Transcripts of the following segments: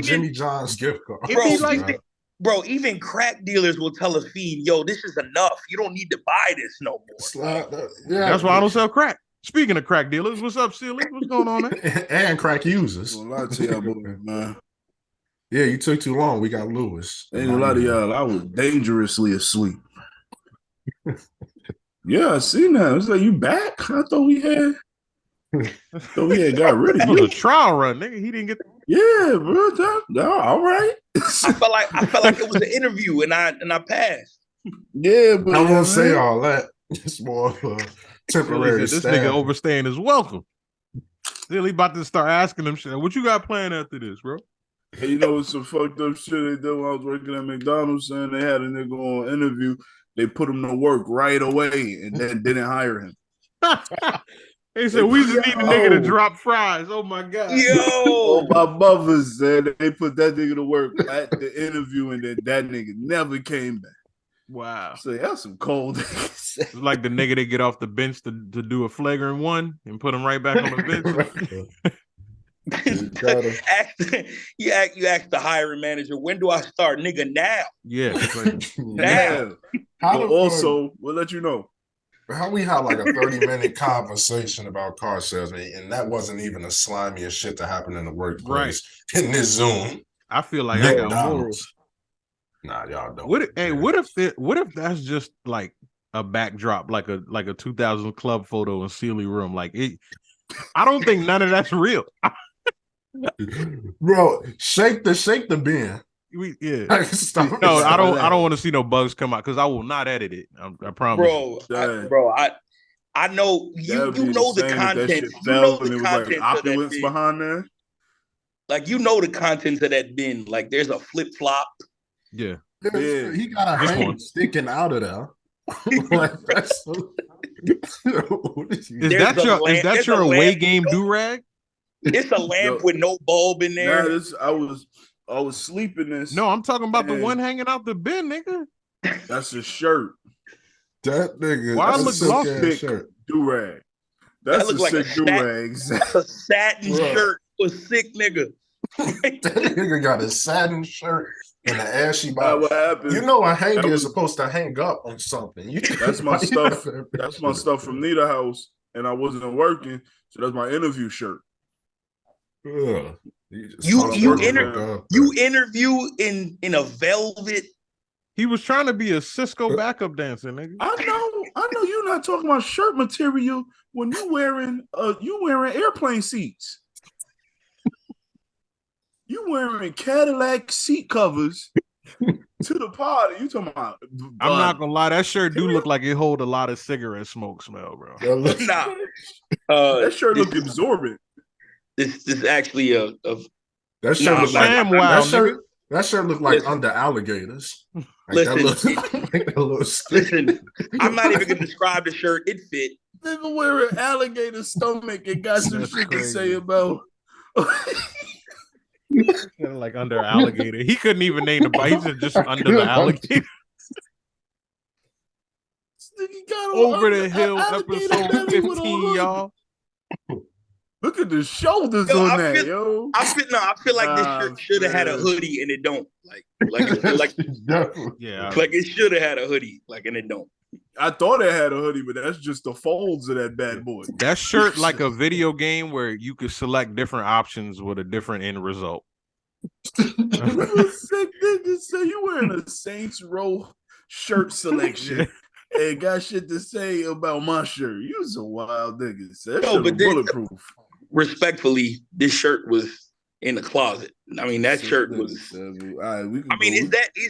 Jimmy John's gift card. Even crack dealers will tell a fiend, yo, this is enough. You don't need to buy this no more. That's why I don't sell crack. Speaking of crack dealers, what's up, Silly? What's going on, man? And crack users. A lot to y'all, man. Yeah, you took too long. We got Lewis. Ain't a lot of y'all. I was dangerously asleep. Yeah, I seen that. It's like, you back? I thought we had got rid of you. It was a trial run, nigga. He didn't get. Yeah, bro. All right. I felt like it was an interview, and I passed. Yeah, but I won't say all that. It's more of a temporary. This nigga overstaying his welcome. Silly about to start asking him shit. What you got planned after this, bro? Hey, you know, it's some fucked up shit they did when I was working at McDonald's, and they had a nigga on interview. They put him to work right away and then didn't hire him. They said, we just need a nigga to drop fries. Oh, my God. Yo! My mother said they put that nigga to work at the interview, and then that nigga never came back. Wow. So that's some cold niggas. It's like the nigga that get off the bench to do a flagrant one and put him right back on the bench. You ask the hiring manager, when do I start? Nigga, now. Yeah. Like, now. Also, we'll let you know. How we had like a 30-minute conversation about car salesman, and that wasn't even the slimiest shit that happened in the workplace in this Zoom. I feel like I got morals. Nah, y'all don't. What if that's just like a backdrop, like a 2000 club photo in Sealy room? Like I don't think none of that's real. Bro, shake the bin. Yeah. No, I don't want to see no bugs come out because I will not edit it. I promise. I know you know the content. You know the content of that bin. Behind there. Like, you know the contents of that bin. Like, there's a flip flop. Yeah. He got a hand sticking out of there. Like, is that your away game do-rag? It's a lamp with no bulb in there. Nah, I was sleeping this. No, I'm talking about the one hanging out the bin, nigga. That's a shirt. That nigga. Why look glossy? Shirt. Do-rag. That's a sick do-rag. A satin shirt was sick, nigga. That nigga got a satin shirt and an ashy body. What happened? You know a hanger is supposed to hang up on something. That's my stuff. That's my stuff from Nita House, and I wasn't working, so that's my interview shirt. Ugh. You interview in a velvet. He was trying to be a Cisco backup dancer, nigga. I know you're not talking about shirt material when you wearing airplane seats. You wearing Cadillac seat covers to the party. You talking about? I'm not gonna lie, that shirt do look like it hold a lot of cigarette smoke smell, bro. Nah, that shirt look absorbent. This actually that shirt look like that shirt look like under alligators. Like listen, I'm not even gonna describe the shirt. It fit. Nigga wearing alligator stomach and got some shit to say about. Like under alligator. He couldn't even name the bite. He's just under the alligator. Over the hill, episode 15, y'all. Look at the shoulders on that, yo. I feel like this shirt should have had a hoodie and it don't. Like it should have had a hoodie, and it don't. I thought it had a hoodie, but that's just the folds of that bad boy. That shirt like a video game where you could select different options with a different end result. Sick nigga say you wearing a Saints Row shirt selection and got shit to say about my shirt. You was a wild nigga. That shirt was bulletproof. Respectfully, this shirt was in the closet. I mean, that shirt was. Is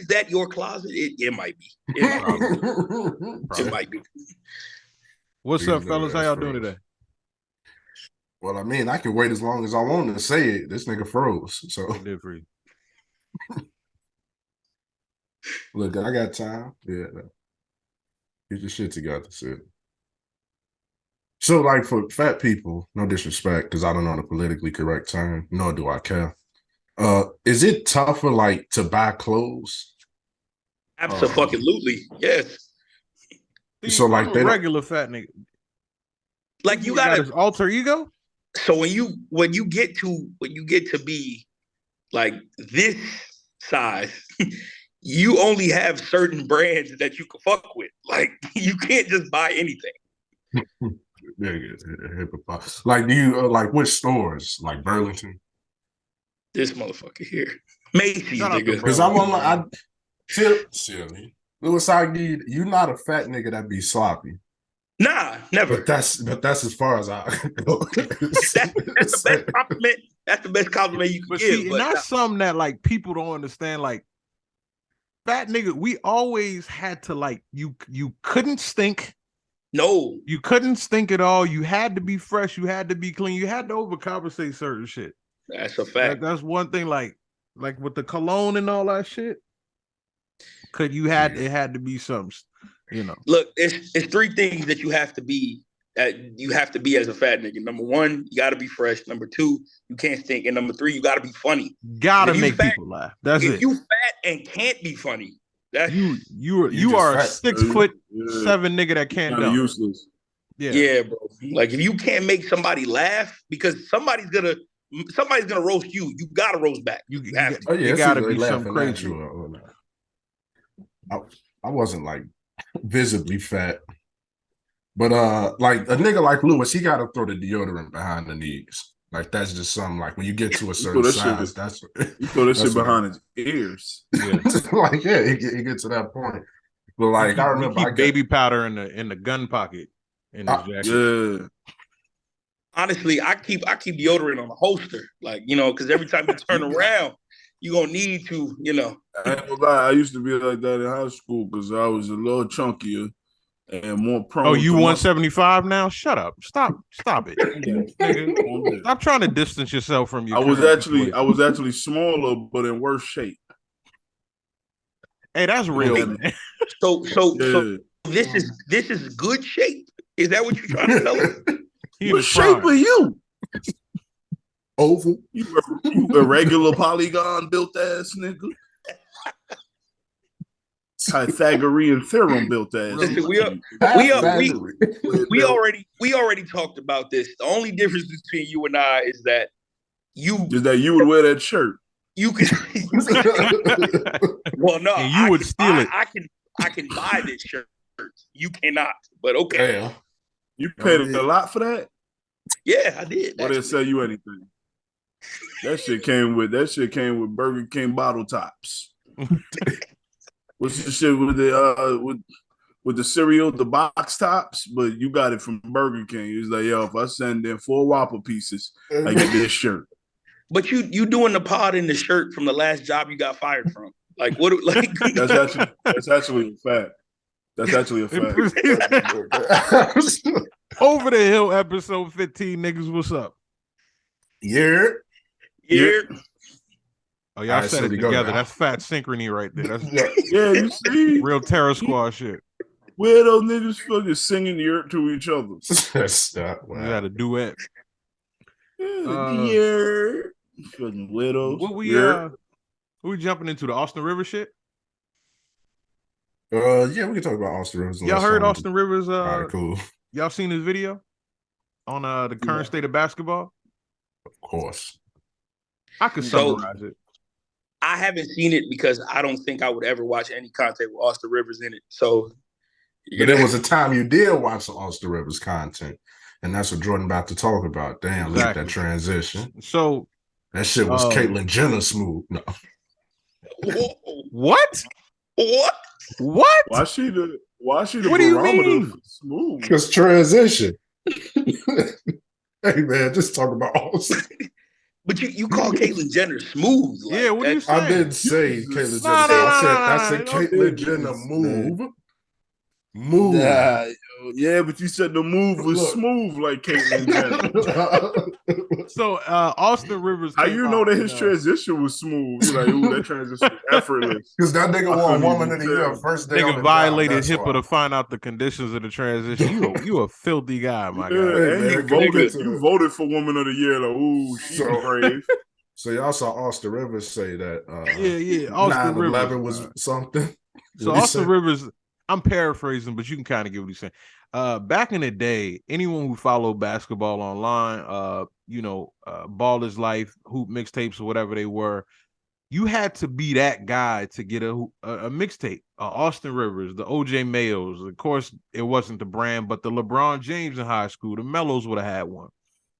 that your closet? It might be. It might be. What's up, fellas? How y'all doing today? Well, I mean, I can wait as long as I want to say it. This nigga froze. So look, I got time. Yeah. Get your shit together, Sid. So, like, for fat people, no disrespect, because I don't know the politically correct term, nor do I care. Is it tougher, like, to buy clothes? Absolutely, yes. So, like, they regular fat nigga. Like, you got his alter ego. So when you get to be like this size, you only have certain brands that you can fuck with. Like you can't just buy anything. Like, do you like which stores? Like Burlington? This motherfucker here, Macy's, nigga. Because I'm on. I tip silly. Louis, I need you. Not a fat nigga that be sloppy. Nah, never. But that's as far as I go. that's the best compliment. That's the best compliment you can give. See, and that's something that like people don't understand. Like fat nigga, we always had to like you couldn't stink. No, you couldn't stink at all. You had to be fresh. You had to be clean. You had to overcompensate certain shit. That's a fact. That's one thing. Like with the cologne and all that shit. It had to be something, you know. Look, it's three things that you have to be. You have to be as a fat nigga. Number one, you got to be fresh. Number two, you can't stink. And number three, you got to be funny. Gotta make people laugh. That's it. If you fat and can't be funny, that's you are a 6'7" nigga that can't do. Useless. Yeah, bro. Like if you can't make somebody laugh because somebody's gonna roast you, you gotta roast back. You have to. You gotta be some crazy. I wasn't like visibly fat. But like a nigga like Lewis, he gotta throw the deodorant behind the knees. Like that's just something like when you get to a certain size, that's you throw this shit behind his ears. Yeah. Like he get to that point. But like I remember baby powder in the gun pocket in his jacket. Yeah. Honestly, I keep deodorant on a holster, like because every time you turn around, you're gonna need to, I ain't gonna lie, I used to be like that in high school because I was a little chunkier and more prone. Oh, you 175 now? Shut up! Stop it! Nigga. Stop trying to distance yourself from your. I was actually smaller, but in worse shape. Hey, that's real, man. So this is good shape. Is that what you're trying to tell us? What shape are you? Oval. You irregular polygon built ass nigga. Pythagorean theorem built ass. Listen, we already talked about this. The only difference between you and I is that you would wear that shirt. You can. Well, no, and you would steal it. I can buy this shirt. You cannot. But okay. Damn. You paid a lot for that? Yeah, I did. Or didn't sell you anything? That shit came with Burger King bottle tops. What's the shit with the cereal, the box tops? But you got it from Burger King. It's like, yo, if I send in 4 Whopper pieces, I get this shirt. But you doing the pod in the shirt from the last job you got fired from? Like what? Like that's actually a fact. That's actually a fact. Over the Hill, episode 15, niggas. What's up? Yeah. Oh, y'all said it together. That's fat synchrony right there. That's yeah, you see, real Terror Squad shit. Where those niggas fucking singing "Yurt" to each other? That's not wow. We had a duet. Yurt, fucking widows. What we jumping into the Austin Rivers shit? Yeah, we can talk about Austin Rivers. Y'all heard Austin Rivers? All right, cool. Y'all seen his video on the current state of basketball? Of course. I could summarize it. I haven't seen it because I don't think I would ever watch any content with Austin Rivers in it. So, but there was a time you did watch the Austin Rivers content, and that's what Jordan about to talk about. Damn, exactly. Look at that transition. So that shit was Caitlyn Jenner smooth. No. What? Why she the what do you mean? Smooth? Because transition. Hey man, just talk about Austin. But you call Caitlyn Jenner smooth. Like, yeah, what are you saying? I didn't say Caitlyn Jenner. I said Caitlyn Jenner move. Yeah, but you said the move was smooth like Caitlyn Jenner. So Austin Rivers. How you know that his transition was smooth? You're like, ooh, that transition was effortless. Because that nigga won Woman of the Year first day. Nigga violated HIPAA to find out the conditions of the transition. You a filthy guy, my guy. You voted for Woman of the Year. Like, ooh, she's brave. So y'all saw Austin Rivers say that Austin 9/11 was something. So Austin Rivers I'm paraphrasing, but you can kind of get what he's saying. Back in the day, anyone who followed basketball online, Ball is Life, Hoop mixtapes, or whatever they were, you had to be that guy to get a mixtape. Austin Rivers, the OJ Mayos. Of course, it wasn't the brand, but the LeBron James in high school, the Melos would have had one.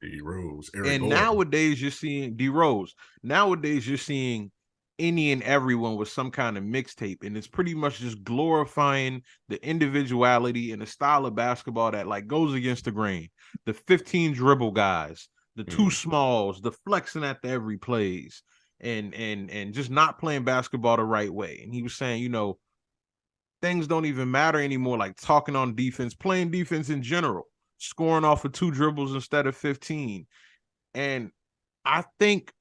D Rose, And nowadays you're seeing D Rose. Nowadays you're seeing any and everyone with some kind of mixtape, and it's pretty much just glorifying the individuality and the style of basketball that like goes against the grain. The 15 dribble guys, the two smalls, the flexing at the every plays, and just not playing basketball the right way. And he was saying, things don't even matter anymore, like talking on defense, playing defense in general, scoring off of 2 dribbles instead of 15. And I think,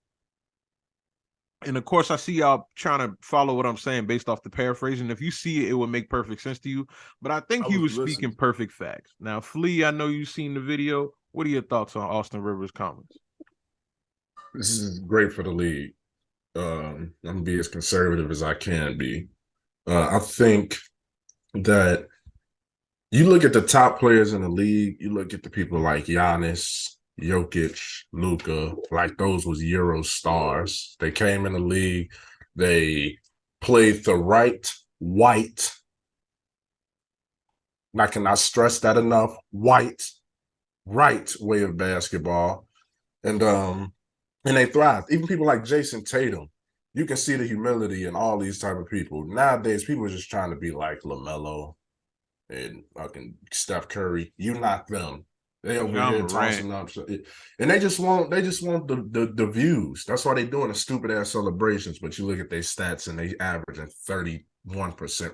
and of course, I see y'all trying to follow what I'm saying based off the paraphrasing. If you see it, it would make perfect sense to you. But I think he was speaking perfect facts. Now, Flea, I know you've seen the video. What are your thoughts on Austin Rivers' comments? This is great for the league. I'm gonna be as conservative as I can be. I think that you look at the top players in the league, you look at the people like Giannis, Jokic, Luka, like those was Euro stars. They came in the league, they played the right white, I cannot stress that enough, right way of basketball. And they thrived. Even people like Jason Tatum, you can see the humility in all these type of people. Nowadays, people are just trying to be like LaMelo and fucking Steph Curry. You not them. They over here tossing up, and they just want the views. That's why they doing the stupid ass celebrations. But you look at their stats and they averaging 31%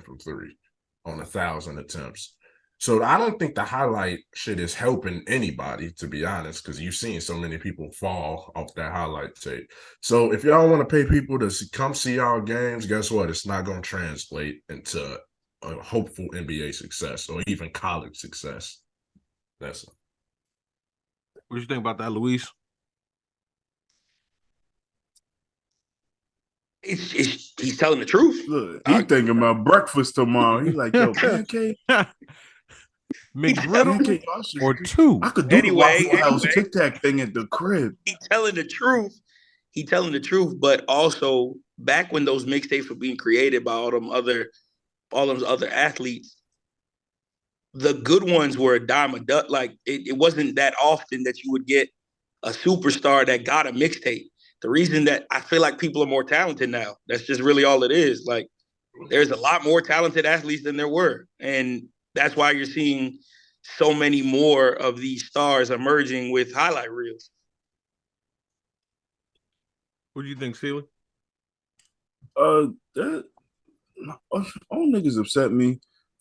from 3 on 1,000 attempts. So I don't think the highlight shit is helping anybody, to be honest, because you've seen so many people fall off that highlight tape. So if y'all want to pay people to come see our games, guess what? It's not going to translate into a hopeful NBA success or even college success. That's it. What do you think about that, Luis? He's telling the truth. Look, he thinking about breakfast tomorrow. He like, yo, pancake. McGriddle or 2. I could do the Waffle House Tic Tac thing at the crib. He telling the truth. He telling the truth, but also back when those mixtapes were being created by all those other athletes, the good ones were a dime a dozen. Like it wasn't that often that you would get a superstar that got a mixtape. The reason that I feel like people are more talented now, that's just really all it is. Like there's a lot more talented athletes than there were. And that's why you're seeing so many more of these stars emerging with highlight reels. What do you think, Celia? That all niggas upset me.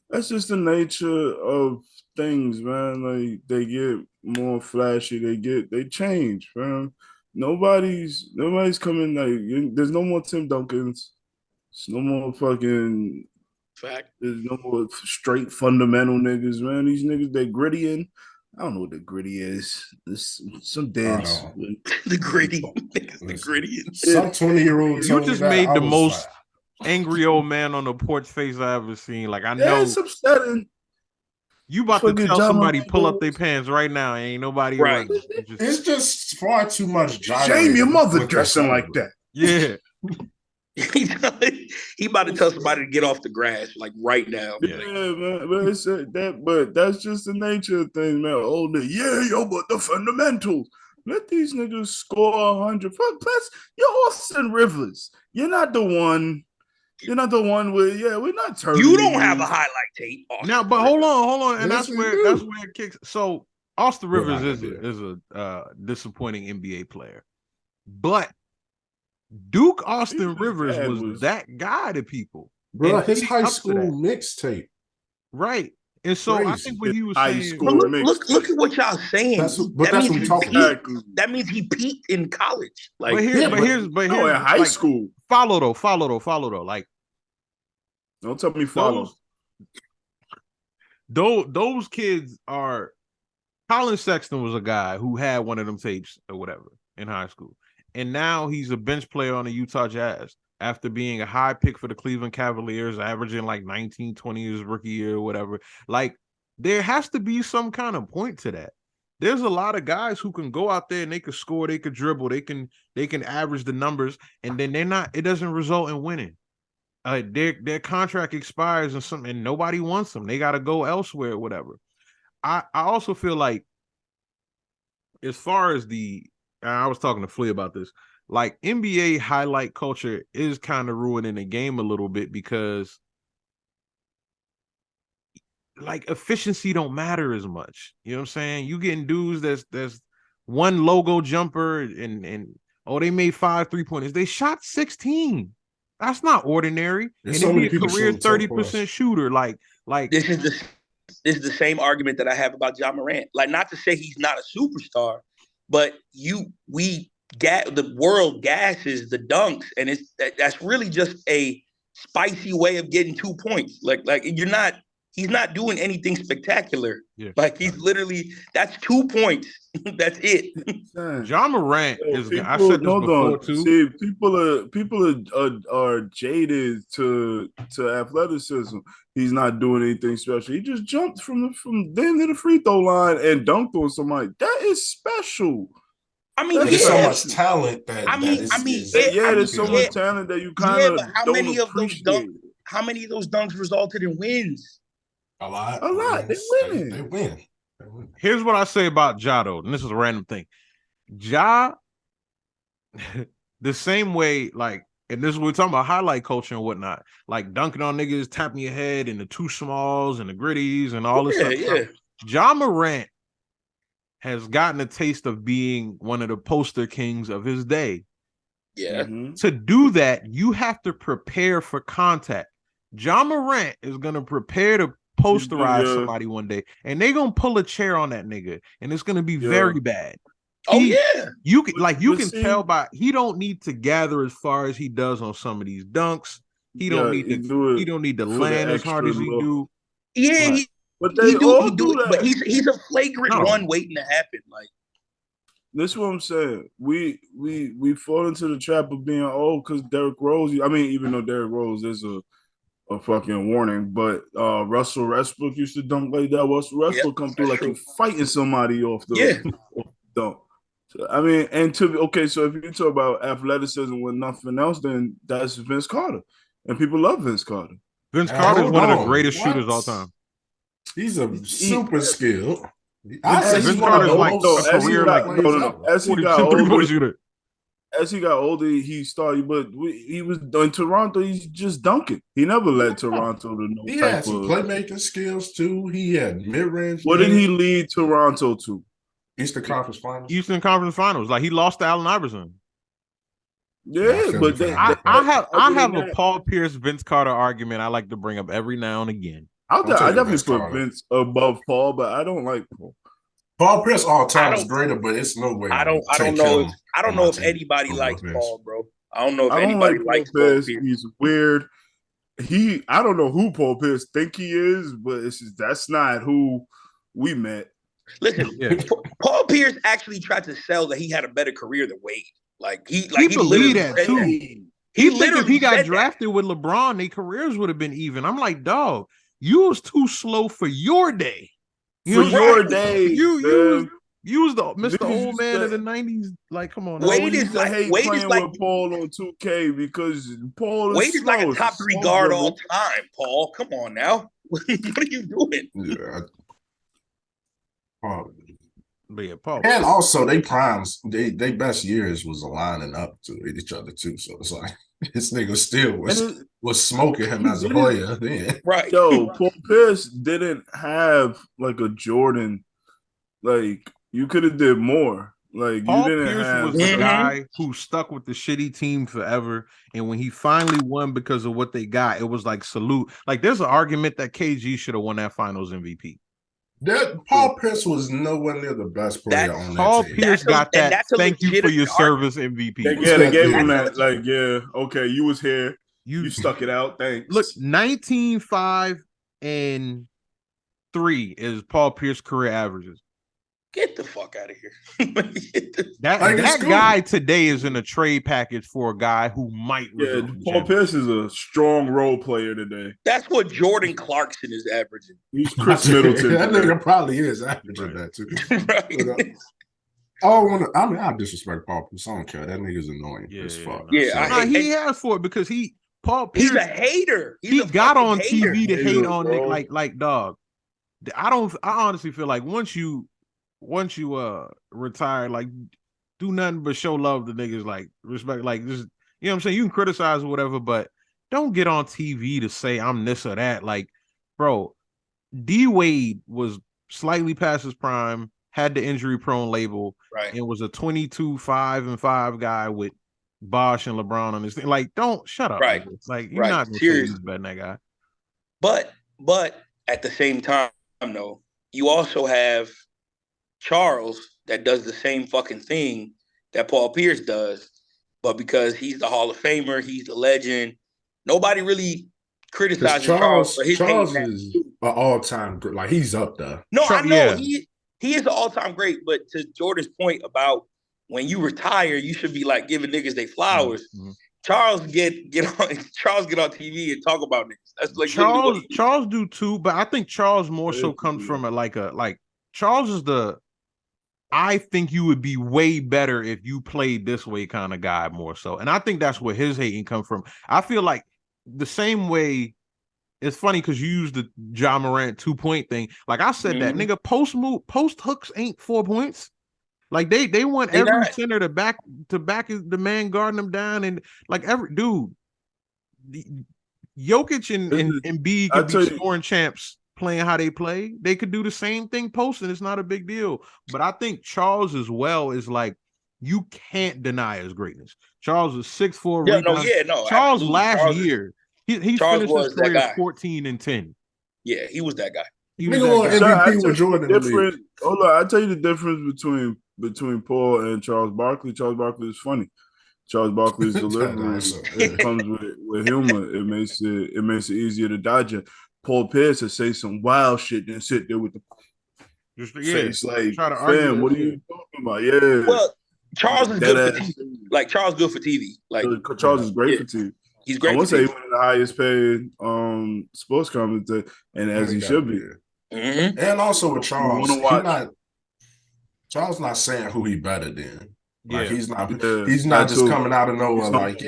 That's just the nature of things, man. Like they get more flashy, they change, man. Nobody's coming like there's no more Tim Duncans. There's no more fucking fact. There's no more straight fundamental niggas, man. These niggas they gritty in. I don't know what the gritty is. This some dance. The gritty. The gritty. Some 20-year-old. You just made the most angry old man on the porch face I ever seen. Like I know it's upsetting. You about to tell somebody pull up their pants right now. Ain't nobody right. It's just far too much. Shame your mother dressing like that. Yeah. He about to tell somebody to get off the grass like right now. Yeah, man. But it's but that's just the nature of things, man. But the fundamentals. Let these niggas score 100. Plus, you're Austin Rivers. You're not the one. You're not the one with, we're not turning. You don't have a highlight tape. Now, but hold on. And that's where it kicks. So Austin Rivers is a disappointing NBA player. But Duke Austin Rivers was that guy to people. Bro, his high school mixtape. Right. And so I think what he was saying. Look at what y'all saying. That's what we're talking about. That means he peaked in college. Like, but here's in high school. Follow though. Like, don't tell me follow. Those kids are. Colin Sexton was a guy who had one of them tapes or whatever in high school, and now he's a bench player on the Utah Jazz. after being a high pick for the Cleveland Cavaliers, averaging like 19, 20 his rookie year or whatever. Like, there has to be some kind of point to that. There's a lot of guys who can go out there and they can score, they can dribble, they can average the numbers, and then it doesn't result in winning. Their contract expires and nobody wants them. They got to go elsewhere or whatever. I also feel like, as far as I was talking to Flea about this, like NBA highlight culture is kind of ruining the game a little bit, because like efficiency don't matter as much. You know what I'm saying? You getting dudes that's one logo jumper and they made 5 3-pointers. They shot 16. That's not ordinary. There's And so it'd be many a people career shooting 30% shooter. Like this is the same argument that I have about Ja Morant. Like, not to say he's not a superstar, but the world gasses the dunks, and that's really just a spicy way of getting 2 points. Like he's not doing anything spectacular. Yeah. Like, he's literally, that's 2 points. That's it. Ja Morant is. I said this before too. See, people are jaded to athleticism. He's not doing anything special. He just jumped from the end of the free throw line and dunked on somebody. That is special. I mean, there's so much talent that there's so much talent that you kind of don't appreciate. How many of those dunks resulted in wins? A lot. They win. They win. Here's what I say about Ja, though, and this is a random thing. Ja, the same way, like, and this is what we're talking about, highlight culture and whatnot, like dunking on niggas, tapping your head in the too smalls and the gritties and all this stuff. Yeah. Ja Morant has gotten a taste of being one of the poster kings of his day. Yeah. To do that, you have to prepare for contact. Ja Morant is going to prepare to posterize somebody one day, and they're going to pull a chair on that nigga, and it's going to be very bad. You can tell by he don't need to gather as far as he does on some of these dunks. He don't need to land as hard as he do. Yeah, but they all do that. But he's a flagrant one waiting to happen. Like, this is what I'm saying. We fall into the trap of being because Derrick Rose. I mean, even though Derrick Rose is a fucking warning, but Russell Westbrook used to dunk like that. Russell Westbrook come through like you're fighting somebody off the dunk. So, I mean, so if you talk about athleticism with nothing else, then that's Vince Carter, and people love Vince Carter. Vince Carter is one of the greatest shooters of all time. He's a super skilled. Vince Carter is like a career as he got older, he started, but he was in Toronto. He's just dunking. He never led Toronto to no. He had some playmaking skills too. He had mid range. What did he lead Toronto to? Eastern Conference Finals. Eastern Conference Finals. Like, he lost to Allen Iverson. Yeah, but I have a Paul Pierce Vince Carter argument I like to bring up every now and again. I definitely put Vince above Paul, but I don't like Paul. Paul Pierce all time is greater, but it's no way. I don't know if anybody likes Paul, bro. I don't know if anybody likes Paul Pierce. He's weird. I don't know who Paul Pierce think he is, but that's not who we met. Listen, Paul Pierce actually tried to sell that he had a better career than Wade. He believed that too. He literally, if he got drafted that. with LeBron, their careers would have been even. I'm like, dog, you was too slow for your day. You was the Mr. Old Man of the 90s. Like, come on. Wade is like with Paul on 2K because Paul is Wade is like a top 3 guard all time. Paul, come on now. What are you doing? Yeah. Paul. And also, they primes, they best years was aligning up to each other too. So it's like this nigga still was smoking him as a player then. Right. Yo, Paul Pierce didn't have like a Jordan. Like, you could have did more. Like, Paul you didn't Pierce have was the guy who stuck with the shitty team forever, and when he finally won because of what they got, it was like salute. Like, there's an argument that KG should have won that Finals MVP. Paul Pierce was nowhere near the best player on that Paul team. Pierce got that. Thank you for your service MVP. They gave him that. Like, okay, you was here. You stuck it out. Thanks. Look, 19-5 and 3 is Paul Pierce career averages. Get the fuck out of here. that guy today is in a trade package for a guy who might result. Paul Pierce is a strong role player today. That's what Jordan Clarkson is averaging. He's Chris Middleton. That nigga probably is averaging that too. Right. I disrespect Paul Pierce. I don't care. That nigga's annoying as fuck. He has for it because Paul Pierce. He's a hater. He got on hater. TV to hate on Nick like dog. I honestly feel like once you retire, like do nothing but show love to niggas, like respect, like just, you know what I'm saying? You can criticize or whatever, but don't get on TV to say I'm this or that. Like, bro, D Wade was slightly past his prime, had the injury prone label, right? And was a 22-5-5 guy with Bosh and LeBron on his thing. Like, don't shut up. Right. Like, you're not gonna say he's better than that guy. But at the same time, though, you also have Charles that does the same fucking thing that Paul Pierce does, but because he's the Hall of Famer, he's the legend, nobody really criticizes Charles. Charles is an all-time great. Like, he's up there. No, I know he is an all-time great, but to Jordan's point about when you retire, you should be like giving niggas their flowers. Mm-hmm. Charles get on TV and talk about niggas. That's like Charles do too, but I think Charles more so comes from Charles is the I think you would be way better if you played this way kind of guy more so. And I think that's where his hating come from. I feel like the same way. It's funny because you used the Ja Morant 2-point thing. Like I said, that nigga post hooks ain't 4 points. Like they want every center to back the man guarding them down, and like every dude, Jokic and Embiid could be scoring champs playing how they play. They could do the same thing posting. It's not a big deal. But I think Charles as well is like, you can't deny his greatness. Charles is 6'4". Charles last year, he finished his career 14-10. Yeah, he was that guy. He was MVP with Jordan. Hold on, I'll tell you the difference between Paul and Charles Barkley. Charles Barkley is funny. Charles Barkley's delivery it comes with humor. It makes it easier to digest. Paul Pierce will say some wild shit and sit there with the face like, fam, what are you talking about? Yeah. Well, Charles is good for TV. Like Charles good for TV. Like Charles is great for TV. He's great. I want to say he's one of the highest paid sports commentators, and as he should be. Mm-hmm. And also with Charles, Charles not saying who he better than. Like he's not just coming out of nowhere like,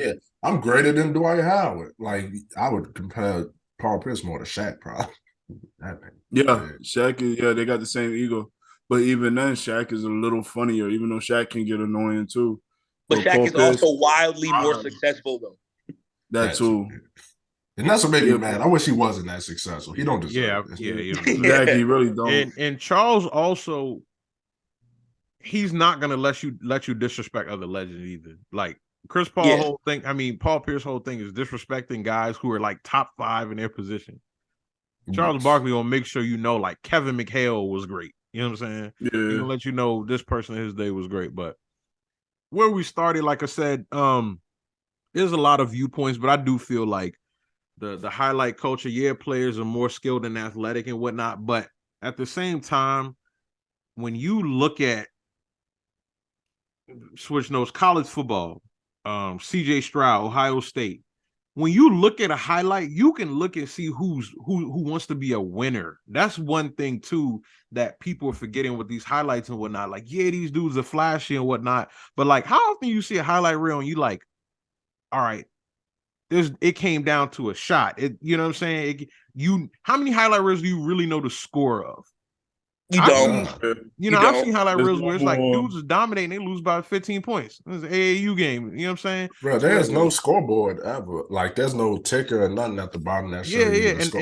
I'm greater than Dwight Howard. Like I would compare Paul Pierce more to Shaq, probably. Shaq is they got the same ego. But even then, Shaq is a little funnier, even though Shaq can get annoying too. But Shaq is also wildly more successful though. That too. And that's what made me mad. I wish he wasn't that successful. He don't deserve it. Exactly, he really don't. And Charles also, he's not gonna let you disrespect other legends either. Like Chris Paul whole thing. I mean, Paul Pierce whole thing is disrespecting guys who are like top 5 in their position. Charles Barkley will make sure you know, like Kevin McHale was great. You know what I'm saying? Yeah. He'll let you know this person in his day was great. But where we started, like I said, there's a lot of viewpoints, but I do feel like the highlight culture, players are more skilled and athletic and whatnot. But at the same time, when you look at switch notes, college football, CJ Stroud, Ohio State, when you look at a highlight, you can look and see who wants to be a winner. That's one thing too that people are forgetting with these highlights and whatnot. Like, these dudes are flashy and whatnot, but like, how often you see a highlight reel and you like, all right, it came down to a shot. You know what I'm saying? How many highlight reels do you really know the score of? I've seen highlight reels where it's like dudes is dominating, they lose by 15 points. It's an AAU game. You know what I'm saying? Bro, there's no scoreboard ever. Like there's no ticker or nothing at the bottom that shows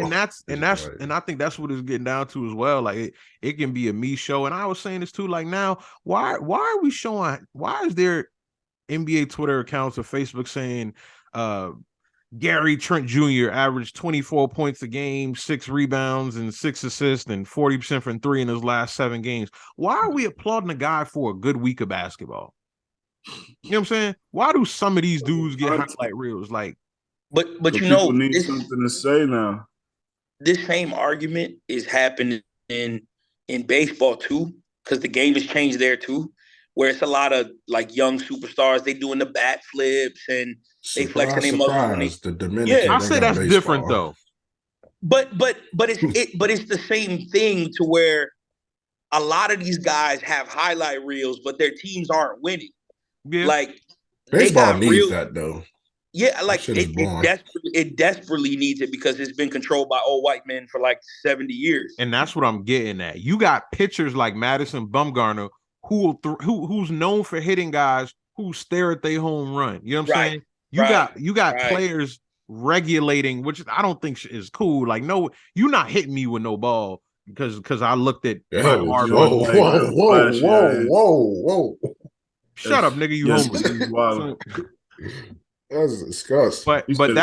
and I think that's what it's getting down to as well. Like it can be a me show. And I was saying this too, like now, why are we showing, why is there NBA Twitter accounts or Facebook saying Gary Trent Jr. averaged 24 points a game, 6 rebounds, and 6 assists, and 40% from 3 in his last 7 games. Why are we applauding a guy for a good week of basketball? You know what I'm saying? Why do some of these dudes get highlight reels? Like, but you know, need something to say now. This same argument is happening in baseball too. because the game has changed there too, where it's a lot of like young superstars. They doing the bat flips and they flexing Surprise, their muscles. And surprise. The yeah, Dominican I bring say out that's different baseball. though. but it's the same thing to where a lot of these guys have highlight reels, but their teams aren't winning. Yeah. Like they Baseball got needs real. that though. Yeah, That like shit is boring. it desperately needs it because it's been controlled by old white men for like 70 years. And that's what I'm getting at. You got pitchers like Madison Bumgarner who's known for hitting guys who stare at their home run. You know what I'm saying? You got players regulating, which I don't think is cool. Like, no, you're not hitting me with no ball because I looked at my hard run. Whoa. Shut up, nigga. You homeless. That's disgusting. But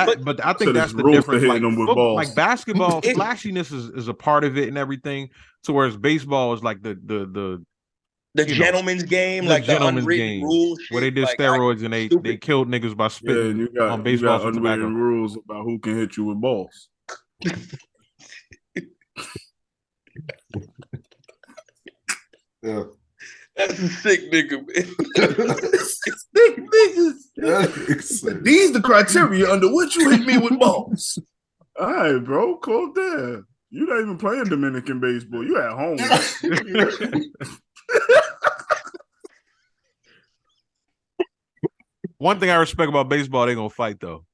I think that's the difference. Like basketball, flashiness is a part of it and everything. So whereas baseball is like the gentleman's game, like the unwritten rules, where they did steroids and they killed niggas by spitting on baseball with tobacco. Rules about who can hit you with balls. Yeah. That's a sick nigga, man. Sick niggas. These the criteria under which you hit me with balls. All right, bro, calm down. You're not even playing Dominican baseball. You at home. One thing I respect about baseball, they gonna fight though.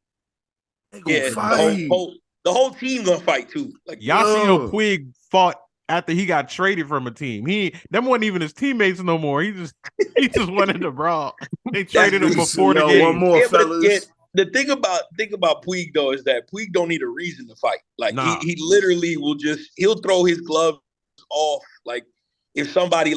Yeah, the whole team gonna fight too. Like Yasiel Puig fought after he got traded from a team. Them wasn't even his teammates no more. He just wanted to brawl. They traded him before the game. One more, fellas. The thing about Puig though is that Puig don't need a reason to fight. Like he literally he'll throw his gloves off. Like if somebody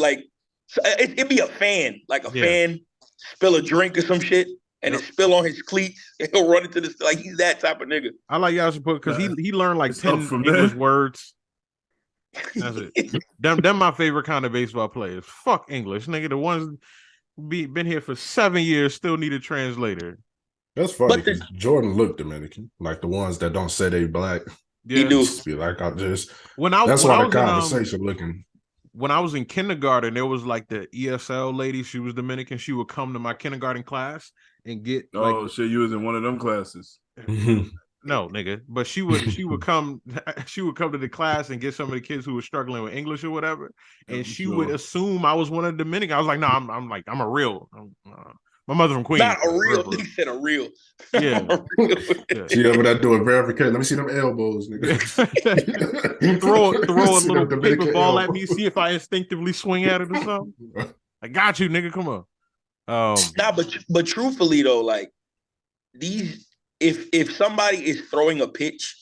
it'd be a fan, fan spill a drink or some shit and it spill on his cleats and he'll run into this. Like he's that type of nigga. I like Yasiel Puig because he learned like 10 English words. That's it. Them my favorite kind of baseball players. Fuck English, nigga. The ones been here for 7 years still need a translator. That's funny because Jordan looked Dominican, like the ones that don't say they black. Yeah. He do. Be like that's why the conversation looking. When I was in kindergarten, there was like the ESL lady. She was Dominican. She would come to my kindergarten class and get. Shit! You was in one of them classes. No, nigga. But she would come to the class and get some of the kids who were struggling with English or whatever, and she would assume I was one of the Dominican. I was like, no, I'm a real. My mother's from Queens. Not a real. He said a real. Yeah. She over there doing verification. Let me see them elbows, nigga. throw a little paper ball at me. See if I instinctively swing at it or something. I got you, nigga. Come on. But truthfully though, like these. If somebody is throwing a pitch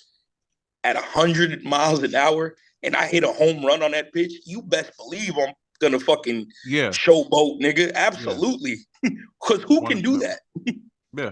at 100 miles an hour and I hit a home run on that pitch, you best believe I'm gonna fucking showboat, nigga. Absolutely, because who can do that? Yeah,